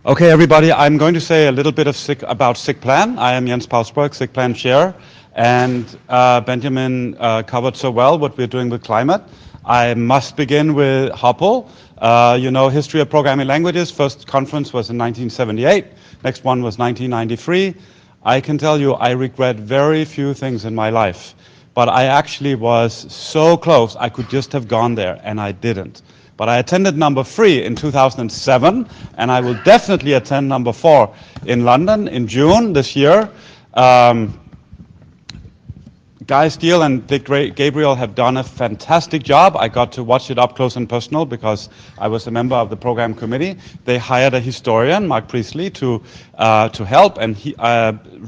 Okay, everybody, I'm going to say a little bit about SIGPLAN. I am Jens Palsberg, SIGPLAN chair, and Benjamin covered so well what we're doing with climate. I must begin with POPL. You know, history of programming languages. First conference was in 1978. Next one was 1993. I can tell you I regret very few things in my life, but I actually was so close I could just have gone there, and I didn't. But I attended number 3 in 2007, and I will definitely attend number 4 in London in June this year. Guy Steele and Dick Gabriel have done a fantastic job. I got to watch it up close and personal because I was a member of the program committee. They hired a historian, Mark Priestley, to help, and he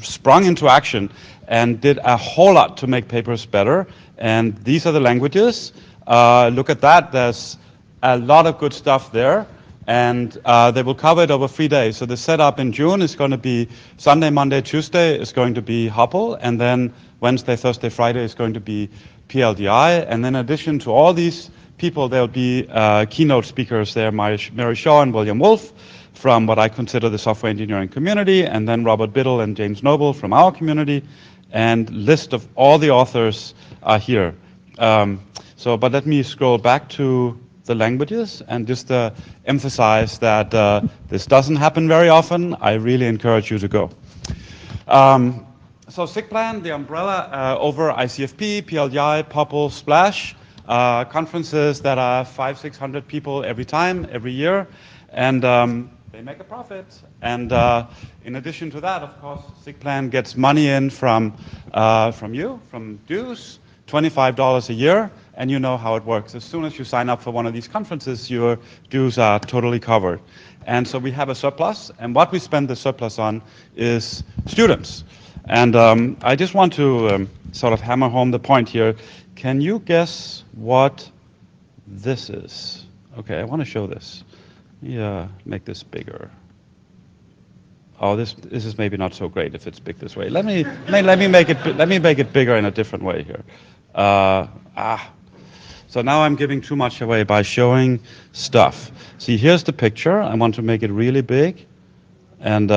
sprung into action and did a whole lot to make papers better. And these are the languages. Look at that. There's a lot of good stuff there, and they will cover it over 3 days. So the setup in June is going to be Sunday, Monday, Tuesday is going to be POPL, and then Wednesday, Thursday, Friday is going to be PLDI. And then in addition to all these people, there'll be keynote speakers there, Mary Shaw and William Wolf from what I consider the software engineering community, and then Robert Biddle and James Noble from our community, and list of all the authors are here. But let me scroll back to the languages and just emphasize that this doesn't happen very often. I really encourage you to go. So SIGPLAN, the umbrella over ICFP, PLDI, POPL, Splash, conferences that are 500-600 people every year, and they make a profit. And in addition to that, of course, SIGPLAN gets money in from you, from dues, $25 a year, and you know how it works. As soon as you sign up for one of these conferences, your dues are totally covered. And so we have a surplus, and what we spend the surplus on is students. And I just want to sort of hammer home the point here. Can you guess what this is? Okay, I want to show this. Yeah, make this bigger. Oh, this is maybe not so great if it's big this way. Let me make it bigger in a different way here. So now I'm giving too much away by showing stuff. See, here's the picture. I want to make it really big. And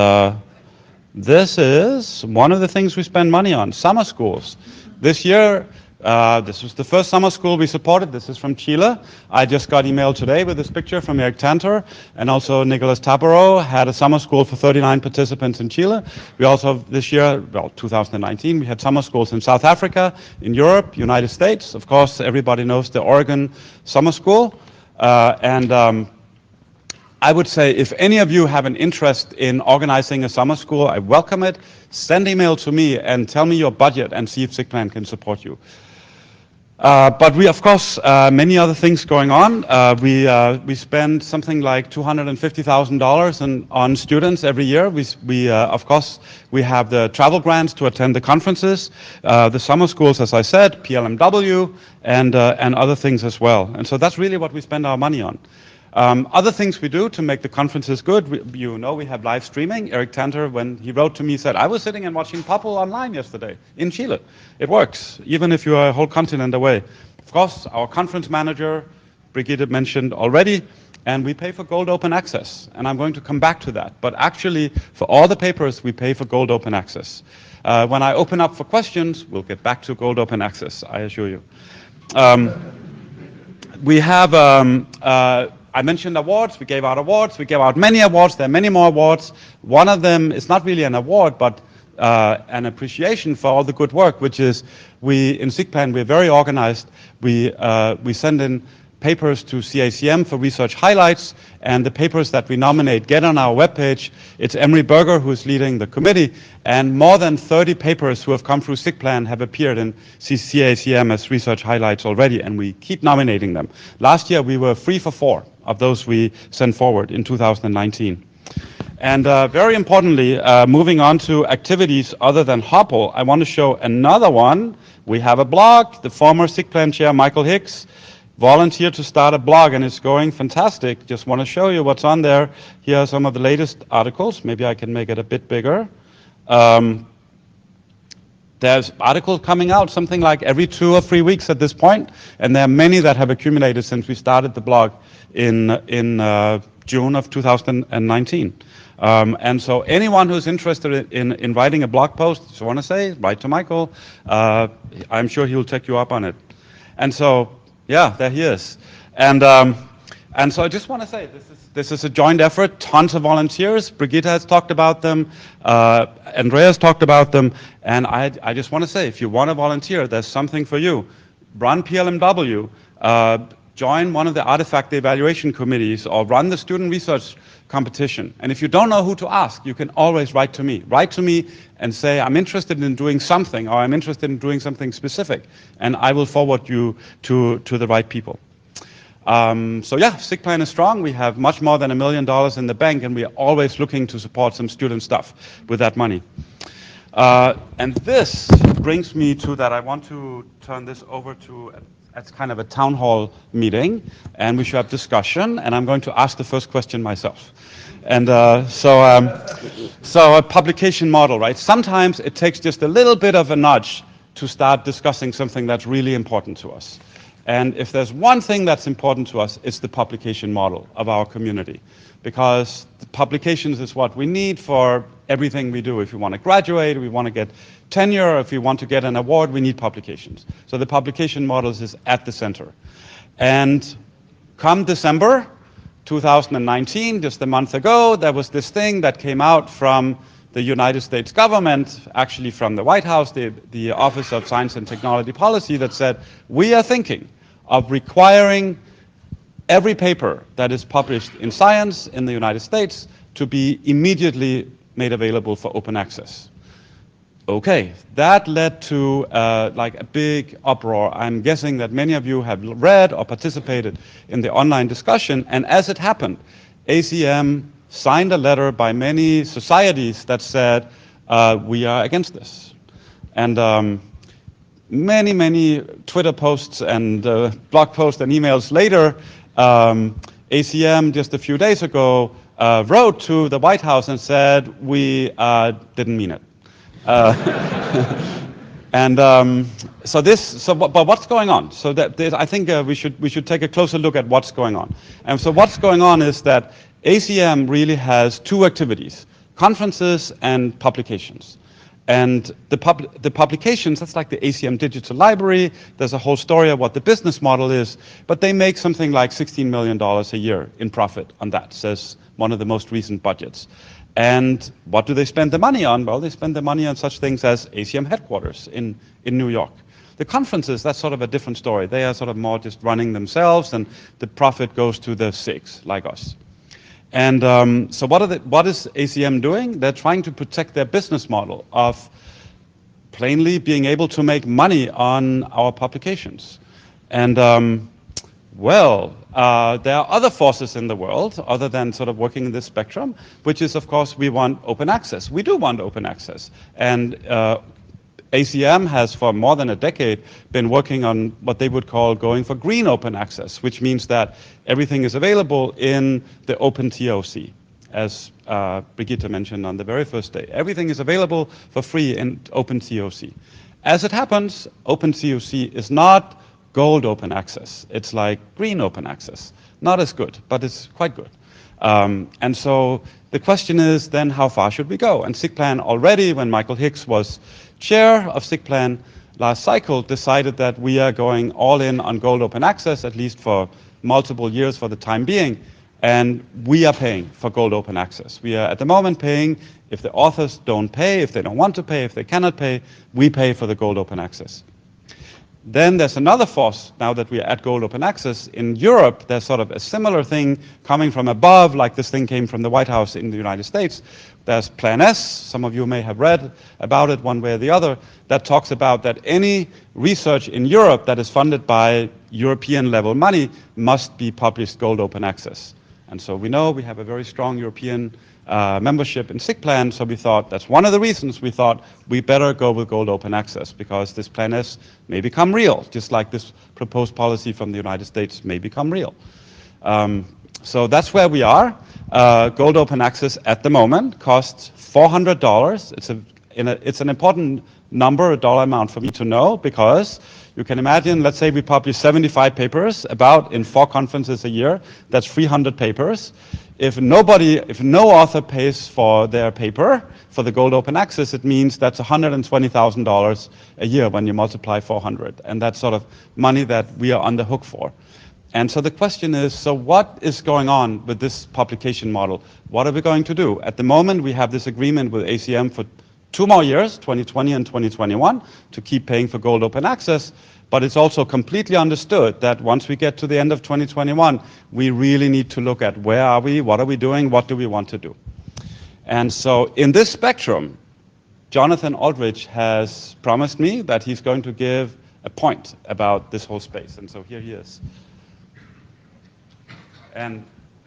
this is one of the things we spend money on, summer schools. This year, this was the first summer school we supported. This is from Chile. I just got emailed today with this picture from Eric Tanter, and also Nicholas Tabaro had a summer school for 39 participants in Chile. We also, this year, well, 2019, we had summer schools in South Africa, in Europe, United States. Of course, everybody knows the Oregon Summer School. I would say if any of you have an interest in organizing a summer school, I welcome it. Send email to me and tell me your budget and see if SIGPLAN can support you. But we, of course, many other things going on. We spend something like $250,000 on students every year. Of course, we have the travel grants to attend the conferences, the summer schools, as I said, PLMW, and other things as well. And so that's really what we spend our money on. Other things we do to make the conferences good, we have live streaming. Eric Tanter, when he wrote to me, said, I was sitting and watching POPL online yesterday in Chile. It works, even if you're a whole continent away. Of course, our conference manager, Brigitte mentioned already, and we pay for Gold Open Access. And I'm going to come back to that. But actually, for all the papers, we pay for Gold Open Access. When I open up for questions, we'll get back to Gold Open Access, I assure you. We have... I mentioned awards. We gave out awards. We gave out many awards. There are many more awards. One of them is not really an award, but an appreciation for all the good work, which is in SIGPLAN, we're very organized. We send in papers to CACM for research highlights, and the papers that we nominate get on our webpage. It's Emery Berger who's leading the committee, and more than 30 papers who have come through SIGPLAN have appeared in CACM as research highlights already, and we keep nominating them. Last year we were 3 for 4 of those we sent forward in 2019. And very importantly, moving on to activities other than POPL, I want to show another one. We have a blog. The former SIGPLAN chair, Michael Hicks, volunteered to start a blog, and it's going fantastic. Just want to show you what's on there. Here are some of the latest articles. Maybe I can make it a bit bigger. There's articles coming out something like every 2 or 3 weeks at this point, and there are many that have accumulated since we started the blog in June of 2019. And so anyone who's interested in writing a blog post, just want to say, write to Michael. I'm sure he'll take you up on it. And so, yeah, there he is. And so I just want to say, this is a joint effort, tons of volunteers. Brigitte has talked about them, Andreas talked about them, and I just want to say, if you want to volunteer, there's something for you. Run PLMW, join one of the artifact evaluation committees, or run the student research competition. And if you don't know who to ask, you can always write to me. Write to me and say, I'm interested in doing something, or I'm interested in doing something specific, and I will forward you to the right people. So yeah, SIGPLAN is strong. We have much more than $1 million in the bank, and we are always looking to support some student stuff with that money. And this brings me to that I want to turn this over to, it's kind of a town hall meeting, and we should have discussion, and I'm going to ask the first question myself. And so a publication model, right? Sometimes it takes just a little bit of a nudge to start discussing something that's really important to us. And if there's one thing that's important to us, it's the publication model of our community. Because the publications is what we need for everything we do. If we want to graduate, if we want to get tenure, if we want to get an award, we need publications. So the publication models is at the center. And come December 2019, just a month ago, there was this thing that came out from the United States government, actually from the White House, the Office of Science and Technology Policy, that said, we are thinking of requiring every paper that is published in science in the United States to be immediately made available for open access. Okay, that led to like a big uproar. I'm guessing that many of you have read or participated in the online discussion, and as it happened, ACM signed a letter by many societies that said, we are against this. And many Twitter posts and blog posts and emails later, ACM just a few days ago wrote to the White House and said, we didn't mean it. And but what's going on? So I think we should take a closer look at what's going on. And so what's going on is that ACM really has two activities: conferences and publications. And the publications, that's like the ACM Digital Library. There's a whole story of what the business model is, but they make something like $16 million a year in profit on that, says one of the most recent budgets. And what do they spend the money on? Well, they spend the money on such things as ACM headquarters in New York. The conferences, that's sort of a different story. They are sort of more just running themselves, and the profit goes to the SIGs, like us. And so what is ACM doing? They're trying to protect their business model of plainly being able to make money on our publications. And there are other forces in the world other than sort of working in this spectrum, which is, of course, we want open access. We do want open access. And ACM has for more than a decade been working on what they would call going for green open access, which means that everything is available in the open TOC, as Brigitte mentioned on the very first day. Everything is available for free in open TOC. As it happens, open TOC is not gold open access. It's like green open access. Not as good, but it's quite good. And so the question is then, how far should we go? And SIGPLAN already, when Michael Hicks was chair of SIGPLAN last cycle, decided that we are going all in on gold open access, at least for multiple years for the time being, and we are paying for gold open access. We are at the moment paying. If the authors don't pay, if they don't want to pay, if they cannot pay, we pay for the gold open access. Then there's another force, now that we are at gold open access. In Europe, there's sort of a similar thing coming from above, like this thing came from the White House in the United States. There's Plan S, some of you may have read about it one way or the other, that talks about that any research in Europe that is funded by European level money must be published gold open access. And so we know we have a very strong European membership in SIGPLAN, so we thought that's one of the reasons we thought we better go with gold open access, because this Plan S may become real, just like this proposed policy from the United States may become real. So that's where we are. Gold open access at the moment costs $400. It's an important number, a dollar amount for me to know, because you can imagine, let's say we publish 75 papers about in 4 conferences a year, that's 300 papers. If no author pays for their paper, for the gold open access, it means that's $120,000 a year when you multiply 400. And that's sort of money that we are on the hook for. And so the question is, so what is going on with this publication model? What are we going to do? At the moment, we have this agreement with ACM for 2 more years, 2020 and 2021, to keep paying for gold open access. But it's also completely understood that once we get to the end of 2021, we really need to look at where are we, what are we doing, what do we want to do? And so in this spectrum, Jonathan Aldrich has promised me that he's going to give a point about this whole space. And so here he is.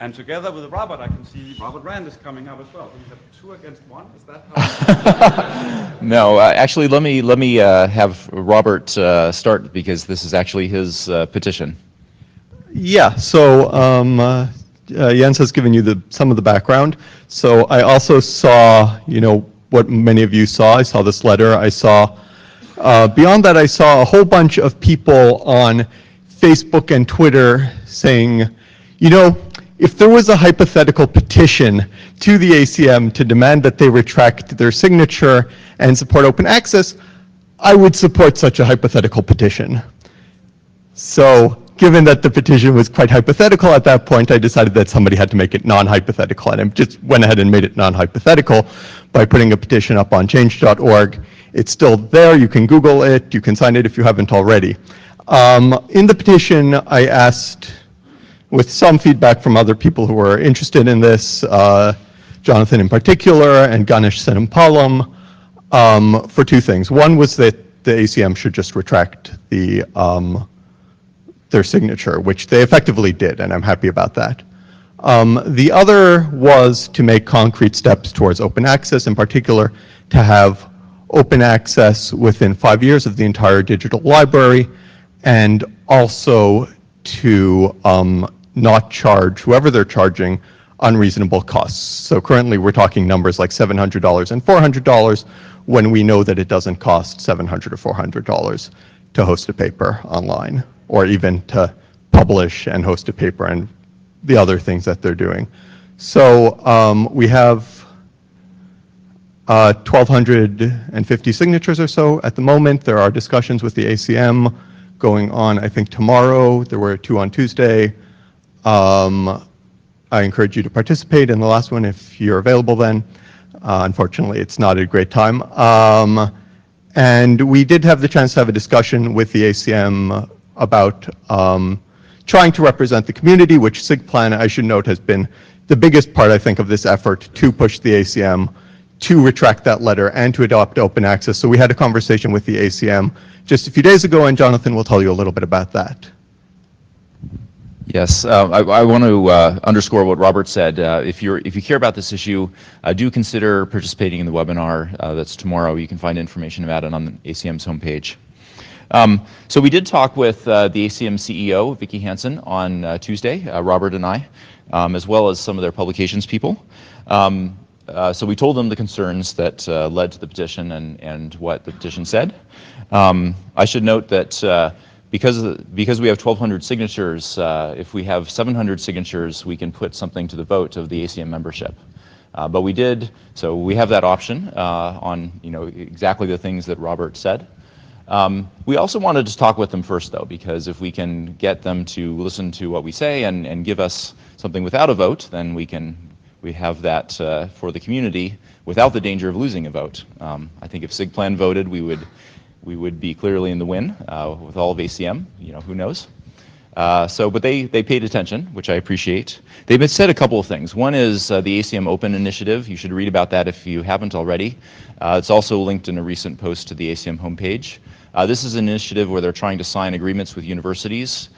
And together with Robert, I can see Robert Rand is coming up as well. We have 2 against 1. Is that how? No, actually, let me have Robert start, because this is actually his petition. Yeah. So Jens has given you some of the background. So I also saw, what many of you saw. I saw this letter. I saw beyond that, I saw a whole bunch of people on Facebook and Twitter saying, if there was a hypothetical petition to the ACM to demand that they retract their signature and support open access, I would support such a hypothetical petition. So given that the petition was quite hypothetical at that point, I decided that somebody had to make it non-hypothetical, and I just went ahead and made it non-hypothetical by putting a petition up on change.org. It's still there. You can Google it. You can sign it if you haven't already. In the petition, I asked, with some feedback from other people who were interested in this, Jonathan in particular, and Ganesh Senampalam, for 2 things. One was that the ACM should just retract their signature, which they effectively did, and I'm happy about that. The other was to make concrete steps towards open access, in particular to have open access within 5 years of the entire digital library, and also to not charge whoever they're charging unreasonable costs. So currently we're talking numbers like $700 and $400 when we know that it doesn't cost $700 or $400 to host a paper online, or even to publish and host a paper and the other things that they're doing. So we have 1,250 signatures or so at the moment. There are discussions with the ACM going on, I think, tomorrow. There were 2 on Tuesday. I encourage you to participate in the last one if you're available then. Unfortunately, it's not a great time. And we did have the chance to have a discussion with the ACM about trying to represent the community, which SIGPLAN, I should note, has been the biggest part, I think, of this effort to push the ACM to retract that letter and to adopt open access. So we had a conversation with the ACM just a few days ago, and Jonathan will tell you a little bit about that. Yes, I want to underscore what Robert said. If you care about this issue, do consider participating in the webinar that's tomorrow. You can find information about it on the ACM's homepage. So we did talk with the ACM CEO, Vicky Hansen, on Tuesday, Robert and I, as well as some of their publications people. So we told them the concerns that led to the petition and what the petition said. I should note that because we have 1,200 signatures, if we have 700 signatures, we can put something to the vote of the ACM membership. But we did, so we have that option on exactly the things that Robert said. We also wanted to talk with them first, though, because if we can get them to listen to what we say and give us something without a vote, then we have that for the community without the danger of losing a vote. I think if SIGPLAN voted, we would be clearly in the win with all of ACM. Who knows? But they paid attention, which I appreciate. They've said a couple of things. One is the Acm Open Initiative. You should read about that if you haven't already. It's also linked in a recent post to the ACM homepage. This is an initiative where they're trying to sign agreements with universities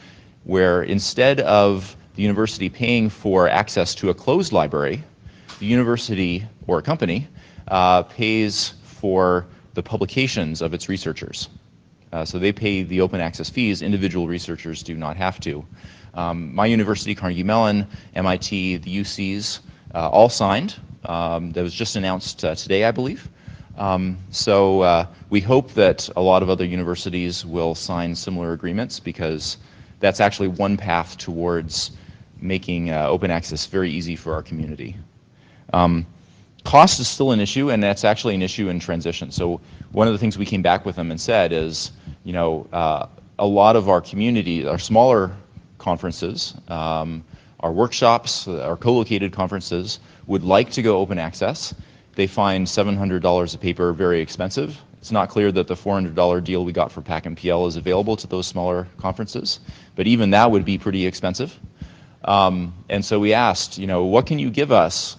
where instead of the university paying for access to a closed library, the university or a company pays for the publications of its researchers. So they pay the open access fees. Individual researchers do not have to. My university, Carnegie Mellon, MIT, the UCs, all signed. That was just announced today, I believe. We hope that a lot of other universities will sign similar agreements, because that's actually one path towards making open access very easy for our community. Cost is still an issue, and that's actually an issue in transition. So one of the things we came back with them and said is, you know, a lot of our community, our smaller conferences, our workshops, our co-located conferences would like to go open access. They find $700 a paper very expensive. It's not clear that the $400 deal we got for Acm PL is available to those smaller conferences, but even that would be pretty expensive. And so we asked, you know, what can you give us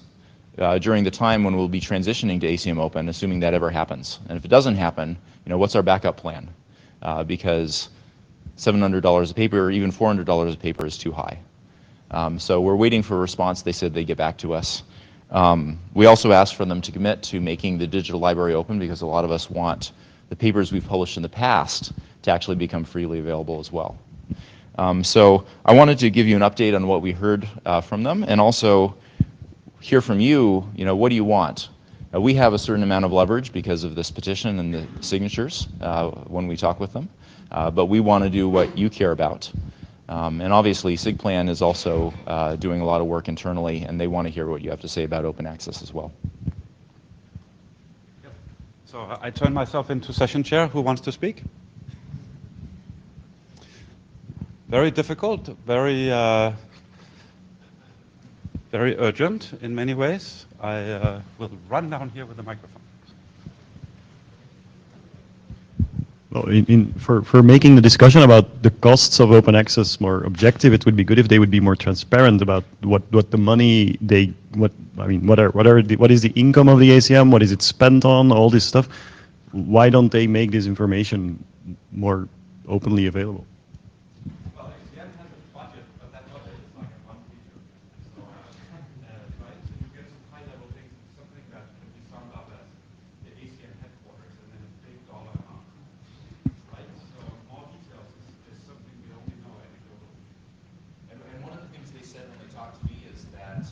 during the time when we'll be transitioning to Acm Open, assuming that ever happens? And if it doesn't happen, you know, what's our backup plan? Because $700 a paper, or even $400 a paper is too high. So we're waiting for a response. They said they'd get back to us. We also asked for them to commit to making the digital library open, because a lot of us want the papers we've published in the past to actually become freely available as well. So I wanted to give you an update on what we heard from them, and also hear from you, you know, what do you want? We have a certain amount of leverage because of this petition and the signatures when we talk with them, but we want to do what you care about. And obviously SIGPLAN is also doing a lot of work internally, and they want to hear what you have to say about open access as well. So I turn myself into session chair. Who wants to speak? Very difficult, very urgent in many ways. I will run down here with the microphone. Well, for making the discussion about the costs of open access more objective, it would be good if they would be more transparent about what the money what is the income of the ACM, what is it spent on, all this stuff. Why don't they make this information more openly available? Well, ACM has a budget, but that budget is like a one feature. So, right, so you get some high-level things, something that can be summed up as the ACM headquarters, and then a big dollar amount. Right? So more details is something we only know anecdotally. And one of the things they said when they talked to me is that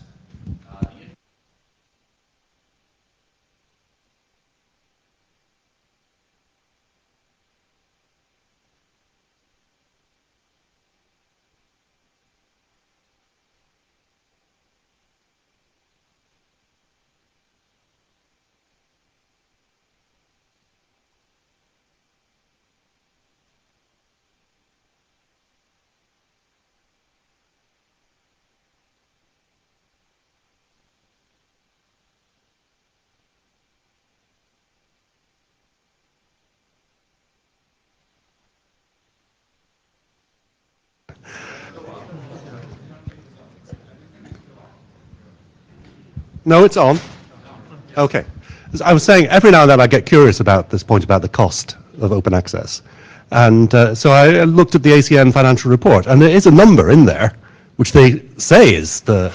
No, it's on. Okay. As I was saying, every now and then I get curious about this point about the cost of open access. And so I looked at the ACM financial report, and there is a number in there which they say is the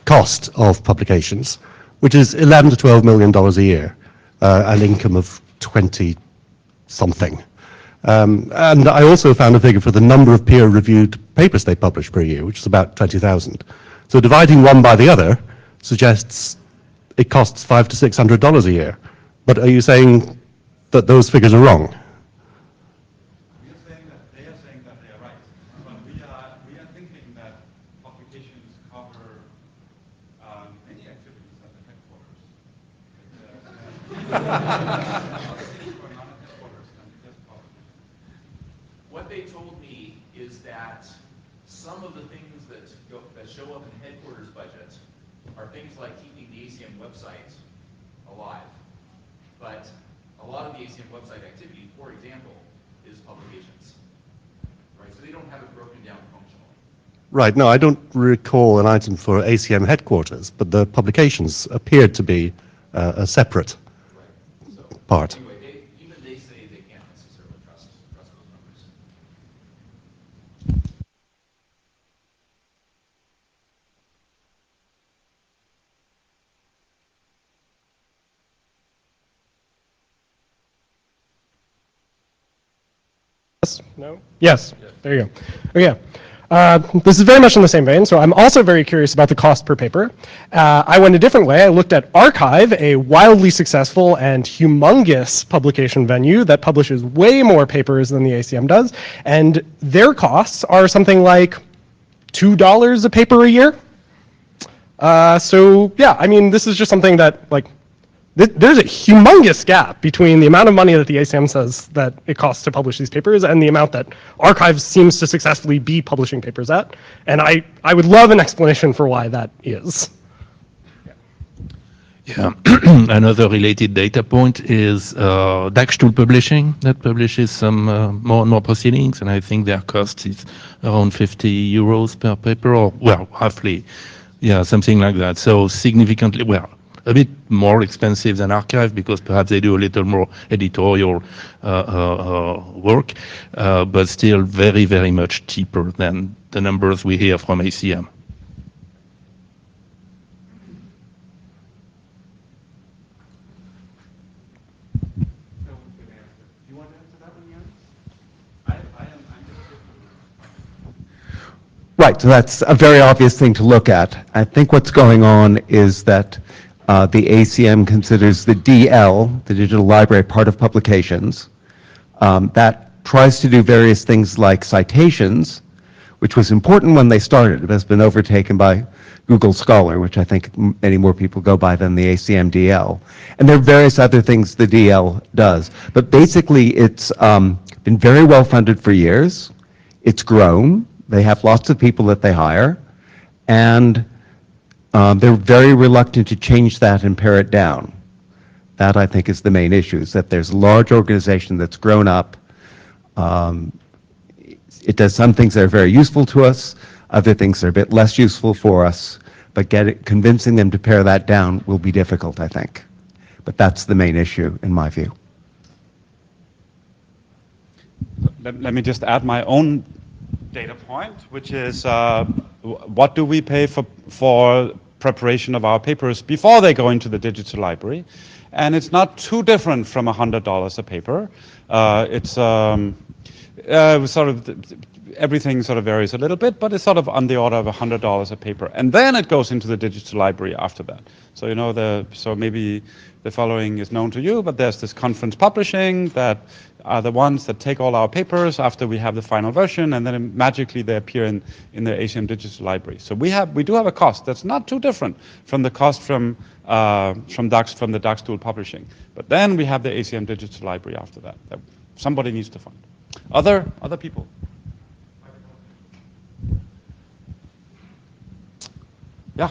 cost of publications, which is $11 to $12 million a year, an income of 20 something. And I also found a figure for the number of peer-reviewed papers they publish per year, which is about 20,000. So dividing one by the other suggests it costs $500 to $600 a year. But are you saying that those figures are wrong? We are saying that they are saying that they are right, but we are thinking that publications cover many activities at the headquarters. Other things going on at headquarters than just publications. what they told me is that some of the things that show up in headquarters budget are things like keeping the ACM website alive. But a lot of the ACM website activity, for example, is publications. Right? So they don't have it broken down functionally. Right, no, I don't recall an item for ACM headquarters, but the publications appeared to be a separate part. Anyway, even they say they can't necessarily trust those numbers. Yes? No? Yes. There you go. Okay. This is very much in the same vein, so I'm also very curious about the cost per paper. I went a different way. I looked at Archive, a wildly successful and humongous publication venue that publishes way more papers than the ACM does, and their costs are something like $2 a paper a year. So yeah, I mean, this is just something that, like, there's a humongous gap between the amount of money that the ACM says that it costs to publish these papers and the amount that Archive seems to successfully be publishing papers at. And I would love an explanation for why that is. Yeah, another related data point is DAX Tool Publishing that publishes some more and more proceedings, and I think their cost is around 50 euros per paper, or well, roughly, yeah, something like that. So significantly, well, a bit more expensive than Archive because perhaps they do a little more editorial work, but still very, very much cheaper than the numbers we hear from ACM. Right, so that's a very obvious thing to look at. I think what's going on is that the ACM considers the DL, the digital library, part of publications. That tries to do various things like citations, which was important when they started. It has been overtaken by Google Scholar, which I think many more people go by than the ACM DL. And there are various other things the DL does. But basically, it's been very well funded for years. It's grown. They have lots of people that they hire. And they're very reluctant to change that and pare it down. That, I think, is the main issue, is that there's a large organization that's grown up. It does some things that are very useful to us, other things that are a bit less useful for us, but convincing them to pare that down will be difficult, I think. But that's the main issue, in my view. Let me just add my own data point, which is what do we pay for preparation of our papers before they go into the digital library? And it's not too different from $100 a paper. It's sort of, everything sort of varies a little bit, but it's sort of on the order of $100 a paper. And then it goes into the digital library after that. So, you know, so maybe the following is known to you, but there's this Conference Publishing that are the ones that take all our papers after we have the final version, and then magically they appear in the ACM Digital Library. So we do have a cost that's not too different from the cost from the DAX Tool Publishing. But then we have the ACM Digital Library after that somebody needs to fund. Other people? Yeah.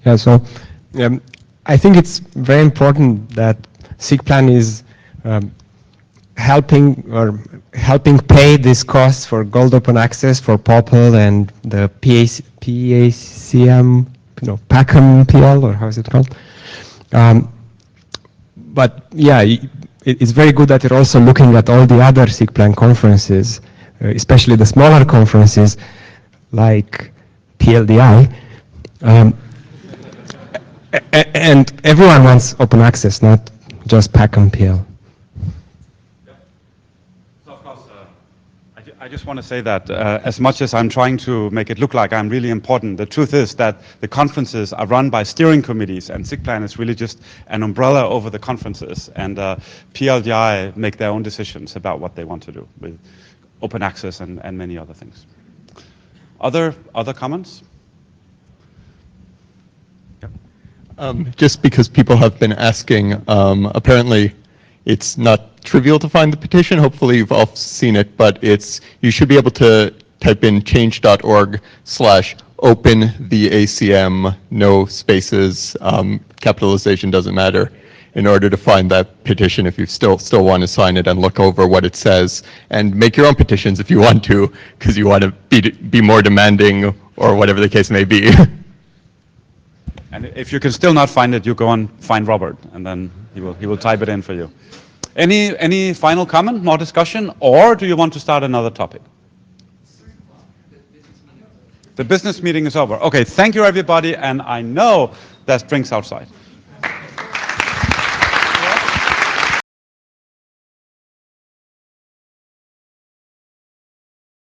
Yeah, so I think it's very important that SIGPLAN is helping pay these costs for Gold Open Access, for POPL and the PACM, PACM PL, or how is it called? But yeah, it's very good that you're also looking at all the other SIGPLAN conferences, especially the smaller conferences like PLDI. And everyone wants open access, not just PACM PL. So of course, I just want to say that as much as I'm trying to make it look like I'm really important, the truth is that the conferences are run by steering committees, and SIGPLAN is really just an umbrella over the conferences. And PLDI make their own decisions about what they want to do with open access and many other things. Other comments? Just because people have been asking, apparently it's not trivial to find the petition. Hopefully you've all seen it, but you should be able to type in change.org/open-the-ACM, no spaces, capitalization doesn't matter, in order to find that petition if you still want to sign it and look over what it says, and make your own petitions if you want to, because you want to be more demanding or whatever the case may be. And if you can still not find it, you go and find Robert, and then he will type it in for you. Any final comment, more discussion, or do you want to start another topic? The business meeting is over. Okay, thank you everybody, and I know there's drinks outside.